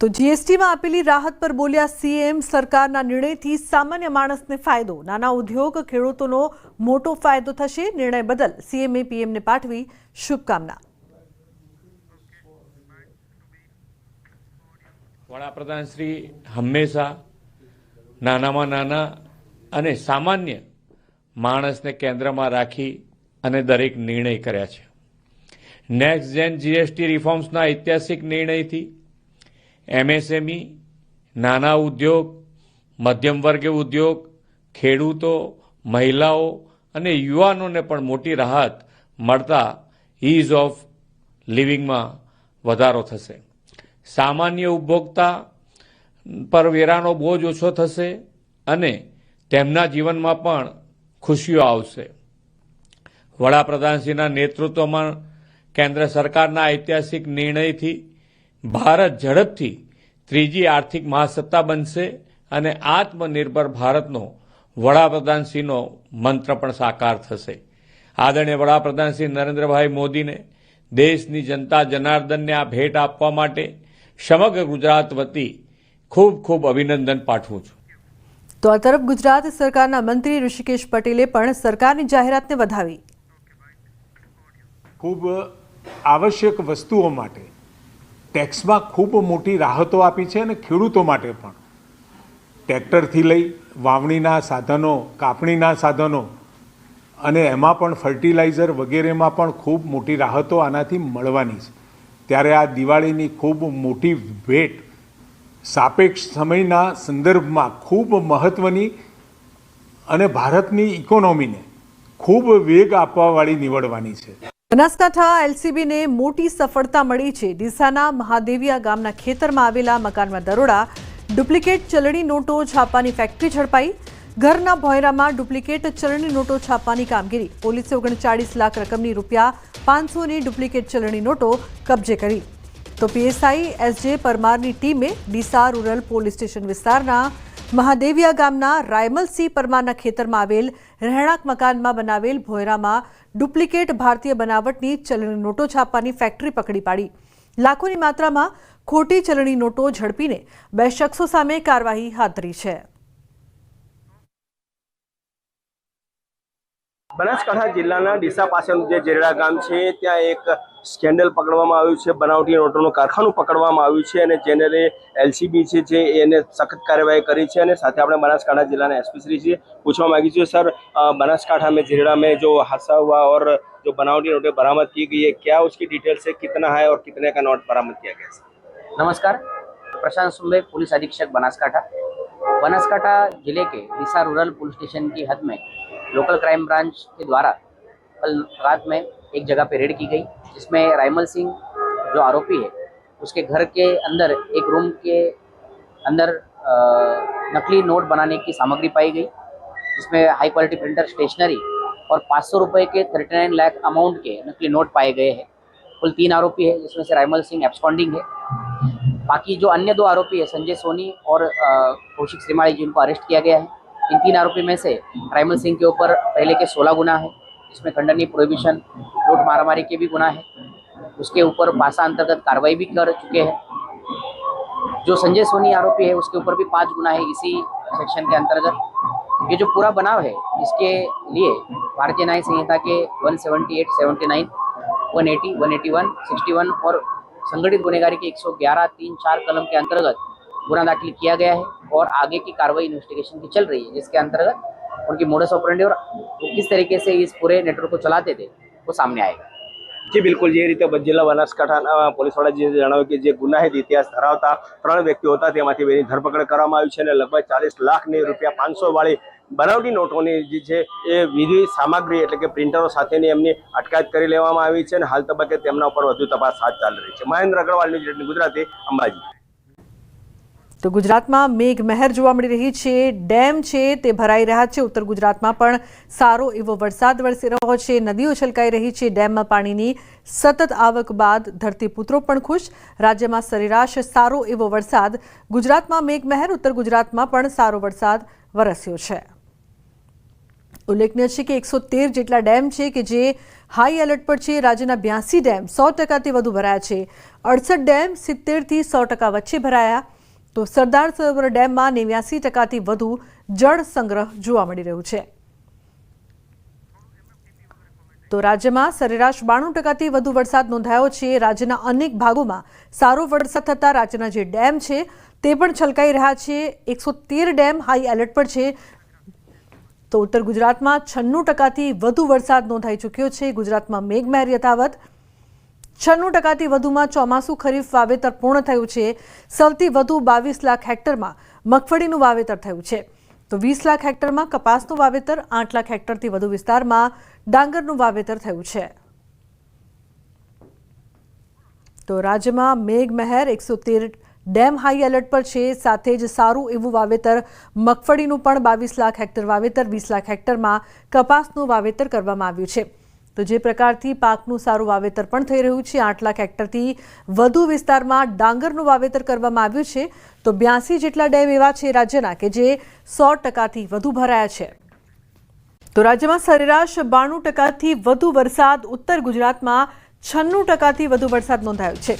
તો જીએસટીમાં આપેલી રાહત પર બોલ્યા સીએમ, સરકારના નિર્ણયથી સામાન્ય માણસને ફાયદો, નાના ઉદ્યોગ ખેડૂતોનો મોટો ફાયદો થશે. નિર્ણય બદલ સીએમએ પીએમને પાઠવી શુભકામના. વડાપ્રધાન શ્રી હંમેશા નાનામાં નાના અને સામાન્ય માણસને કેન્દ્રમાં રાખી અને દરેક નિર્ણય કર્યા છે. નેક્સ્ટ જેન જીએસટી રિફોર્મ્સના ઐતિહાસિક નિર્ણયથી એમએસએમઈ, નાના ઉદ્યોગ, મધ્યમ વર્ગીય ઉદ્યોગ, ખેડૂતો, મહિલાઓ અને યુવાનોને પણ મોટી રાહત મળતા ઇઝ ઓફ લિવિંગમાં વધારો થશે. સામાન્ય ઉપભોક્તા પર વેરાનો બોજ ઓછો થશે અને તેમના જીવનમાં પણ ખુશીઓ આવશે. વડાપ્રધાનશ્રીના નેતૃત્વમાં કેન્દ્ર સરકારના ઐતિહાસિક નિર્ણયથી ભારત ઝડપથી ત્રીજી આર્થિક મહાસત્તા બનશે અને આત્મનિર્ભર ભારતનો વડાપ્રધાનશ્રીનો મંત્ર પણ સાકાર થશે. આદરણીય વડાપ્રધાન શ્રી નરેન્દ્રભાઈ મોદીને દેશની જનતા જનાર્દનને આ ભેટ આપવા માટે સમગ્ર ગુજરાત વતી ખૂબ ખૂબ અભિનંદન પાઠવું છું. તો આ તરફ ગુજરાત સરકારના મંત્રી ઋષિકેશ પટેલે પણ સરકારની જાહેરાતને વધાવી. ખૂબ આવશ્યક વસ્તુઓ માટે ટેક્સમાં ખૂબ મોટી રાહતો આપી છે અને ખેડૂતો માટે પણ ટ્રેક્ટરથી લઈ વાવણીના સાધનો, કાપણીના સાધનો અને એમાં પણ ફર્ટિલાઇઝર વગેરેમાં પણ ખૂબ મોટી રાહતો આનાથી મળવાની છે. ત્યારે આ દિવાળીની ખૂબ મોટી ભેટ સાપેક્ષ સમયના સંદર્ભમાં ખૂબ મહત્ત્વની અને ભારતની ઇકોનોમીને ખૂબ વેગ આપવાવાળી નીવડવાની છે. બનાસકાંઠા એલસીબીને મોટી સફળતા મળી છે. ડીસાના મહાદેવિયા ગામના ખેતરમાં આવેલા મકાનમાં દરોડા, ડુપ્લિકેટ ચલણી નોટો છાપવાની ફેક્ટરી ઝડપાઈ. ઘરના ભોયરામાં ડુપ્લિકેટ ચલણી નોટો છાપવાની કામગીરી. પોલીસે 39 લાખ રકમની ₹500ની ડુપ્લિકેટ ચલણી નોટો કબજે કરી. તો પીએસઆઈ એસજે પરમારની ટીમે ડીસા રૂરલ પોલીસ સ્ટેશન વિસ્તારના મહાદેવિયા ગામના રાયમલસિંહ પરમારના ખેતરમાં આવેલ રહેણાંક મકાનમાં બનાવેલ ભોયરામાં ડુપ્લિકેટ ભારતીય બનાવટની ચલણી નોટો છાપવાની ફેક્ટરી પકડી પાડી. લાખોની માત્રામાં ખોટી ચલણી નોટો ઝડપીને 2 શખ્સો સામે કાર્યવાહી હાથ ધરી છે. બનાસકાંઠા જિલ્લાના ડીસા પાસેનું જે જેરડા ગામ છે ત્યાં એક સ્કેન્ડલ પકડવામાં આવ્યું છે. બનાવટી નોટોનું કારખાનું પકડવામાં આવ્યું છે અને જેને એલસીબી છે એને સખત કાર્યવાહી કરી છે. અને સાથે આપણે બનાસકાંઠા जिला एसपी श्री से पूछवा मांगी थी, सर बनासकांठा में जेरड़ा में जो हादसा हुआ और जो बनावटी नोटें बरामद की गई है, क्या उसकी डिटेल्स है, कितना है और कितने का नोट बरामद किया गया है? नमस्कार, प्रशांत सुंबे, पुलिस अधीक्षक बनासकांठा जिले के ડીસા रूरल पुलिस स्टेशन की हद में लोकल क्राइम ब्रांच के द्वारा कल रात में एक जगह पे रेड की गई, जिसमें रायमल सिंह जो आरोपी है उसके घर के अंदर एक रूम के अंदर नकली नोट बनाने की सामग्री पाई गई, जिसमें हाई क्वालिटी प्रिंटर, स्टेशनरी और 500 रुपये के 39 लाख अमाउंट के नकली नोट पाए गए हैं. कुल 3 आरोपी है, जिसमें से रायमल सिंह एब्सकॉन्डिंग है. बाकी जो अन्य 2 आरोपी है संजय सोनी और कौशिक श्रीमाली, जिनको अरेस्ट किया गया है. इन 3 आरोपी में से रायमल सिंह के ऊपर पहले के 16 गुना है, जिसमें खंडनी, प्रोहिबिशन, लूट मारामारी के भी गुना है. उसके ऊपर पासा अंतर्गत कार्रवाई भी कर चुके हैं. जो संजय सोनी आरोपी है उसके ऊपर भी 5 गुना है इसी सेक्शन के अंतर्गत. ये जो पूरा बनाव है इसके लिए भारतीय न्याय संहिता के 178, 79, 180, 181, 61 और संगठित गुनहगारी के 111, 3, 4 कलम के अंतर्गत गुना दाखिल किया गया है और आगे की कार्रवाई इन्वेस्टिगेशन की चल रही है, जिसके अंतर्गत उनकी मोडस ऑपरेंडी और वो किस तरीके से इस पूरे नेटवर्क को चलाते थे वो सामने आएगा. जी बिल्कुल, ये रीते जिला बनासकांठा પોલીસવાળાએ જણાવ્યું કે જે ગુનાહિત ઇતિહાસ ધરાવતા 3 વ્યક્તિઓ હતા તેમાંથી 2ની ધરપકડ કરવામાં આવી છે અને લગભગ 40 લાખની ₹500 વાળી બનાવટી નોટોની જે છે એ વિધિ સામગ્રી એટલે કે પ્રિન્ટરો સાથેની એમની અટકાયત કરી લેવામાં આવી છે અને હાલ તબક્કે તેમના ઉપર વધુ તપાસ હાથ ચાલી રહી છે. મહેન્દ્ર અગ્રવાલ, ન્યૂઝ 18 ગુજરાતી, અંબાજી. તો ગુજરાતમાં મેઘમહેર જોવા મળી રહી છે. ડેમ છે તે ભરાઈ રહ્યા છે. ઉત્તર ગુજરાતમાં પણ સારો એવો વરસાદ વરસી રહ્યો છે. નદીઓ છલકાઈ રહી છે. ડેમમાં પાણીની સતત આવક બાદ ધરતીપુત્રો પણ ખુશ. રાજ્યમાં સરેરાશ સારો એવો વરસાદ. ગુજરાતમાં મેઘમહેર, ઉત્તર ગુજરાતમાં પણ સારો વરસાદ વરસ્યો છે. ઉલ્લેખનીય છે કે 113 જેટલા ડેમ છે કે જે હાઈ એલર્ટ પર છે. રાજ્યના 82 ડેમ 100%થી વધુ ભરાયા છે. 68 ડેમ 70થી 100% વચ્ચે ભરાયા. તો સરદાર સરોવર ડેમમાં 89%થી વધુ જળ સંગ્રહ જોવા મળી રહ્યું છે. તો રાજ્યમાં સરેરાશ 92%થી વધુ વરસાદ નોંધાયો છે. રાજ્યના અનેક ભાગોમાં સારો વરસાદ થતાં રાજ્યના જે ડેમ છે તે પણ છલકાઈ રહ્યા છે. 113 ડેમ હાઈ એલર્ટ પર છે. તો ઉત્તર ગુજરાતમાં 96%થી વધુ વરસાદ નોંધાઈ ચૂક્યો છે. ગુજરાતમાં મેઘમહેર યથાવત. 96%થી વધુમાં ચોમાસું ખરીફ વાવેતર પૂર્ણ થયું છે. સૌથી વધુ 22 લાખ હેક્ટરમાં મગફળીનું વાવેતર થયું છે. તો 20 લાખ હેક્ટરમાં કપાસનું વાવેતર, 8 લાખ હેક્ટરથી વધુ વિસ્તારમાં ડાંગરનું વાવેતર થયું છે. તો રાજ્યમાં મેઘમહેર, 113 ડેમ હાઈ એલર્ટ પર છે. સાથે જ સારું એવું વાવેતર મગફળીનું પણ 22 લાખ હેક્ટર વાવેતર, 20 લાખ હેક્ટરમાં કપાસનું વાવેતર કરવામાં આવ્યું છે. તો જે પ્રકારથી પાકનું સારું વાવેતર પણ થઈ રહ્યું છે. 8 લાખ હેક્ટરથી વધુ વિસ્તારમાં ડાંગરનું વાવેતર કરવામાં આવ્યું છે. તો 82 જેટલા ડેમ એવા છે રાજ્યના કે જે 100%થી વધુ ભરાયા છે. તો રાજ્યમાં સરેરાશ 92%થી વધુ વરસાદ, ઉત્તર ગુજરાતમાં 96%થી વધુ વરસાદ નોંધાયો છે.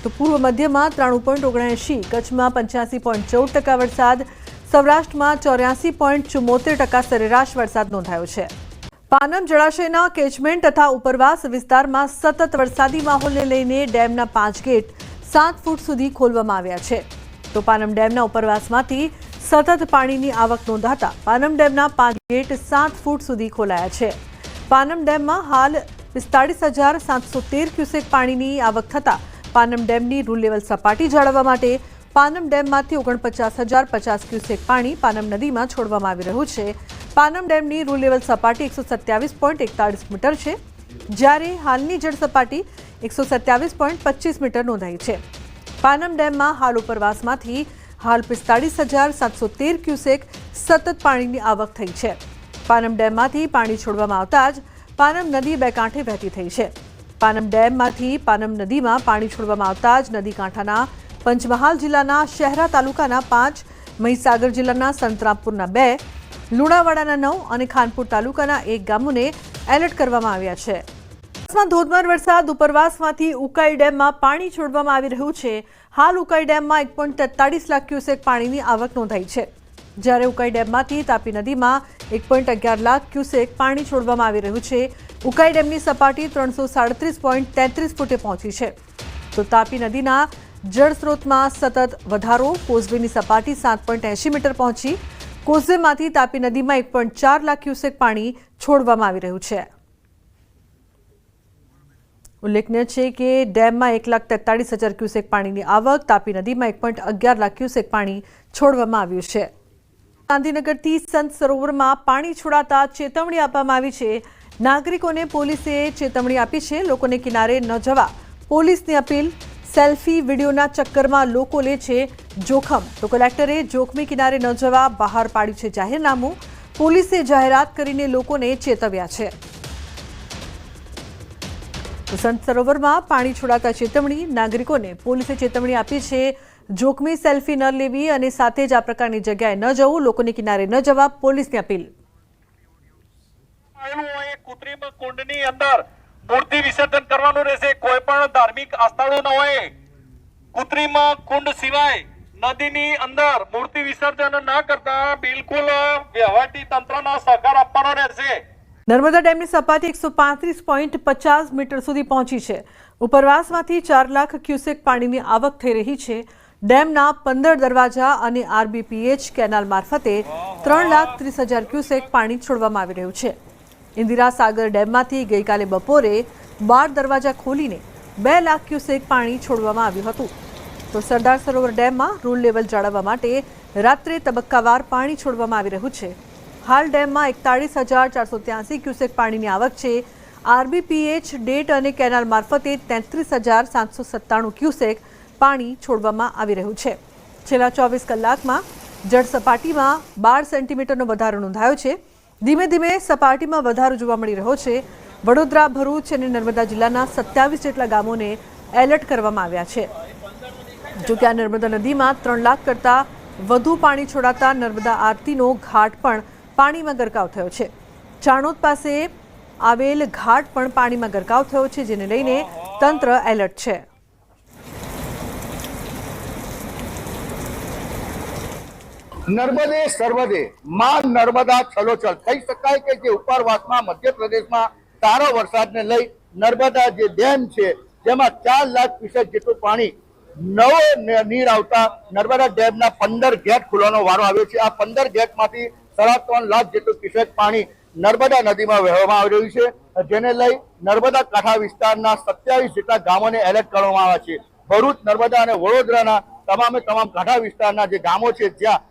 તો પૂર્વ મધ્યમાં 93.79, કચ્છમાં 85.14% વરસાદ, સૌરાષ્ટ્રમાં 84.74% સરેરાશ વરસાદ નોંધાયો છે. પાનમ જળાશયના કેચમેન્ટ તથા ઉપરવાસ વિસ્તારમાં સતત વરસાદી માહોલને લઈને ડેમના 5 ગેટ 7 ફૂટ સુધી ખોલવામાં આવ્યા છે. તો પાનમ ડેમના ઉપરવાસમાંથી સતત પાણીની આવક નોંધાતા પાનમ ડેમના 5 ગેટ 7 ફૂટ સુધી ખોલાયા છે. પાનમ ડેમમાં હાલ 45,713 ક્યુસેક પાણીની આવક થતાં પાનમ ડેમની રૂલ લેવલ સપાટી જાળવવા માટે પાનમ ડેમમાંથી 49,050 ક્યુસેક પાણી પાનમ નદીમાં છોડવામાં આવી રહ્યું છે. પાનમ ડેમની રૂલ લેવલ સપાટી 127.41 મીટર છે, જ્યારે હાલની જળ સપાટી 127.25 મીટર નોંધાઈ છે. પાનમ ડેમમાં હાલ ઉપરવાસમાંથી હાલ 45,713 ક્યુસેક સતત પાણીની આવક થઈ છે. પાનમ ડેમમાંથી પાણી છોડવામાં આવતા જ પાનમ નદી બે કાંઠે વહેતી થઈ છે. પાનમ ડેમમાંથી પાનમ નદીમાં પાણી છોડવામાં આવતા જ નદી કાંઠાના પંચમહાલ જિલ્લાના શહેરા તાલુકાના 5, મહીસાગર જિલ્લાના સંતરામપુરના 2, લુણાવાડાના 9 અને ખાનપુર તાલુકાના 1 ગામોને એલર્ટ કરવામાં આવ્યા છે. ધોધમાર વરસાદ, ઉપરવાસમાંથી ઉકાઈ ડેમમાં પાણી છોડવામાં આવી રહ્યું છે. હાલ ઉકાઈ ડેમમાં 1.43 લાખ ક્યુસેક પાણીની આવક નોંધાઈ છે, જ્યારે ઉકાઈ ડેમમાંથી તાપી નદીમાં 1.11 લાખ ક્યુસેક પાણી છોડવામાં આવી રહ્યું છે. ઉકાઈ ડેમની સપાટી 337.33 ફૂટે પહોંચી છે. તો તાપી નદીના જળસ્ત્રોતમાં સતત વધારો, કોઝવેની સપાટી 7.80 મીટર પહોંચી. કોઝવેમાંથી તાપી નદીમાં 1.4 લાખ ક્યુસેક પાણી છોડવામાં આવી રહ્યું છે. ઉલ્લેખનીય છે કે ડેમમાં 1,43,000 ક્યુસેક પાણીની આવક, તાપી નદીમાં 1.11 લાખ ક્યુસેક પાણી છોડવામાં આવ્યું છે. ગાંધીનગરથી સંત સરોવરમાં પાણી છોડાતા ચેતવણી આપવામાં આવી છે. નાગરિકોને પોલીસે ચેતવણી આપી છે. લોકોને કિનારે ન જવા પોલીસની અપીલ. સેલ્ફી વિડીયોના ચક્કરમાં લોકો લે છે જોખમ. તો કલેક્ટરે જોખમી કિનારે ન જવા બહાર પાડ્યું છે જાહેરનામું. પોલીસે જાહેરાત કરીને લોકોને ચેતવ્યા છે. તો સંત સરોવરમાં પાણી છોડાતા ચેતવણી. નાગરિકોને પોલીસે ચેતવણી આપી છે જોખમી સેલ્ફી ન લેવી અને સાથે જ આ પ્રકારની જગ્યાએ ન જવું. લોકોને કિનારે ન જવા પોલીસની અપીલ. કૃત્રિમ કુંડની અંદર મૂર્તિ વિસર્જન કરવાનું રહેશે. કોઈ પણ ધાર્મિક આસ્થાળુ ન હોય. કૃત્રિમ કુંડ સિવાય નદીની અંદર મૂર્તિ વિસર્જન ન કરતા બિલકુલ વહીવટી તંત્રનો સહકાર આપવાનો રહેશે. નર્મદા ડેમની સપાટી 135.50 મીટર સુધી પહોંચી છે. ઉપરવાસમાંથી 4 લાખ ક્યુસેક પાણીની આવક થઈ રહી છે. ડેમના 15 દરવાજા અને આરબીપીએચ કેનાલ મારફતે 3,30,000 ક્યુસેક પાણી છોડવામાં આવી રહ્યું છે. ઇન્દિરા સાગર ડેમમાંથી ગઈકાલે બપોરે 12 દરવાજા ખોલીને 2 લાખ ક્યુસેક પાણી છોડવામાં આવ્યું હતું. તો સરદાર સરોવર ડેમમાં રૂલ લેવલ જાળવવા માટે રાત્રે તબક્કાવાર પાણી છોડવામાં આવી રહ્યું છે. હાલ ડેમમાં 41,483 ક્યુસેક પાણીની આવક છે. આરબીપીએચ ડેટ અને કેનાલ મારફતે 33,797 ક્યુસેક પાણી છોડવામાં આવી રહ્યું છે. છેલ્લા 24 કલાકમાં જળ સપાટીમાં 12 સેન્ટીમીટરનો વધારો નોંધાયો છે. ધીમે ધીમે સપાટીમાં વધારો જોવા મળી રહ્યો છે. વડોદરા, ભરૂચ અને નર્મદા જિલ્લાના 27 જેટલા ગામોને એલર્ટ કરવામાં આવ્યા છે. જો કે આ નર્મદા નદીમાં 3 લાખ કરતાં વધુ પાણી છોડાતા નર્મદા આરતીનો ઘાટ પણ પાણીમાં ગરકાવ થયો છે. ચાણોદ પાસે આવેલ ઘાટ પણ પાણીમાં ગરકાવ થયો છે, જેને લઈને તંત્ર એલર્ટ છે. નર્મદે સર્વદે માં નર્મદા છલોછલ થઈ શકાય કે જે ઉપરવાસમાં મધ્યપ્રદેશમાં સારો વરસાદને લઈ નર્મદા જે ડેમ છે જેમાં 4 લાખ ક્યુસેક જેટલું પાણી નવો નીર આવતા નર્મદા ડેમના 15 ગેટ ખોલવાનો વારો આવ્યો છે. આ 15 ગેટમાંથી 3.5 લાખ જેટલું ક્યુસેક પાણી નર્મદા નદીમાં વહેવામાં આવી રહ્યું છે, જેને લઈ નર્મદા કાંઠા વિસ્તારના 27 જેટલા ગામોને એલર્ટ કરવામાં આવ્યા છે. ભરૂચ, નર્મદા અને વડોદરાના તમામ કાંઠા વિસ્તારના જે ગામો છે જ્યાં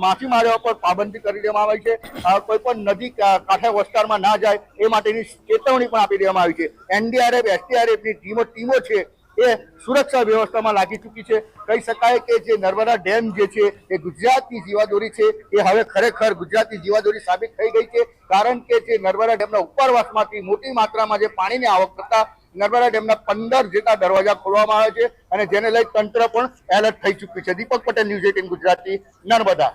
માછીમારીઓ પર પાબંદી કરી દેવામાં આવી છે. કોઈ પણ નદી કાંઠે વિસ્તારમાં ના જાય એ માટેની ચેતવણી પણ આપી દેવામાં આવી છે. NDRF, SDRF ની ટીમો છે એ સુરક્ષા વ્યવસ્થામાં લાગી ચૂકી છે. કહી શકાય કે જે નર્મદા ડેમ જે છે એ ગુજરાતની જીવાદોરી છે, એ હવે ખરેખર ગુજરાતની જીવાદોરી સાબિત થઈ ગઈ છે. કારણ કે જે નર્મદા ડેમના ઉપરવાસમાંથી મોટી માત્રામાં જે પાણીની આવક થતા નર્મદા ડેમના 15 જેટલા દરવાજા ખોલવામાં આવે છે અને જેને લઈ તંત્ર પણ એલર્ટ થઈ ચૂક્યું છે. દીપક પટેલ, ન્યૂઝ 18 ગુજરાતી, નર્મદા.